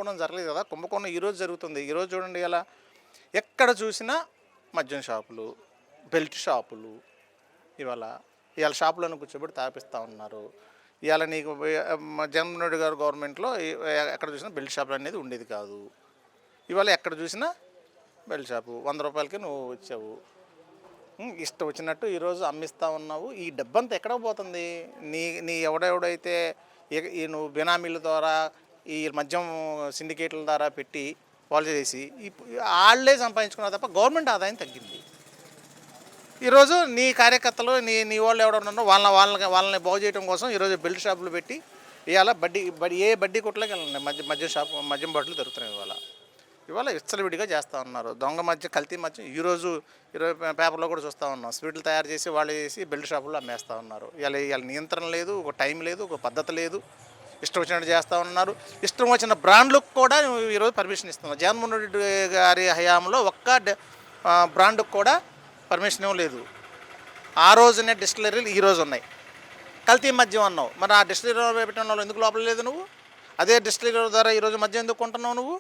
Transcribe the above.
కుంభకోణం జరగలేదు కదా. కుంభకోణం ఈరోజు జరుగుతుంది. ఈరోజు చూడండి, ఇలా ఎక్కడ చూసినా మద్యం షాపులు, బెల్ట్ షాపులు. ఇవాళ షాపులను కూర్చోబెట్టి తాపిస్తూ ఉన్నారు. ఇవాళ నీకు జగన్మోహన్ రెడ్డి గారు గవర్నమెంట్లో ఎక్కడ చూసినా బెల్ట్ షాపులు అనేది ఉండేది కాదు. ఇవాళ ఎక్కడ చూసినా బెల్ట్ షాపు 100 రూపాయలకి నువ్వు వచ్చావు, ఇష్టం వచ్చినట్టు ఈరోజు అమ్మిస్తూ ఉన్నావు. ఈ డబ్బంతా ఎక్కడ పోతుంది? నీ ఎవడెవడైతే ఈ నువ్వు బినామీల ద్వారా ఈ మద్యం సిండికేట్ల ద్వారా పెట్టి వాళ్ళు చేసి వాళ్ళే సంపాదించుకున్నారు తప్ప గవర్నమెంట్ ఆదాయం తగ్గింది. ఈరోజు నీ కార్యకర్తలు నీ వాళ్ళు ఎవడన్నా వాళ్ళని బాగు చేయడం కోసం ఈరోజు బెల్ట్ షాపులు పెట్టి ఇవాళ ఏ బడ్డీ కొట్లకి వెళ్ళండి మద్యం బాటిల్ దొరుకుతున్నాయి. ఇవాళ విచ్చలవిడిగా చేస్తూ ఉన్నారు. దొంగ మద్యం, కల్తీ మద్యం. ఈరోజు పేపర్లో కూడా చూస్తూ ఉన్నాం. స్వీట్లు తయారు చేసి వాళ్ళు చేసి బెల్ట్ షాపుల్లో అమ్మేస్తూ ఉన్నారు. ఇవాళ నియంత్రణ లేదు, ఒక టైం లేదు, ఒక పద్ధతి లేదు. ఇష్టం వచ్చినట్టు చేస్తూ ఉన్నారు. ఇష్టం వచ్చిన బ్రాండ్లకు కూడా ఈరోజు పర్మిషన్ ఇస్తున్నారు. జగన్మోహన్ రెడ్డి గారి హయాంలో ఒక్క బ్రాండ్కి కూడా పర్మిషన్ లేదు. ఆ రోజునే డిస్టిలరీలు ఈరోజు ఉన్నాయి. కల్తీ మద్యం అన్నావు, మరి ఆ డిస్టిలరీ పెట్టిన వాళ్ళు ఎందుకు లోపల లేదు? నువ్వు అదే డిస్టిలరీ ద్వారా ఈరోజు మద్యం ఎందుకు కొంటున్నావు? నువ్వు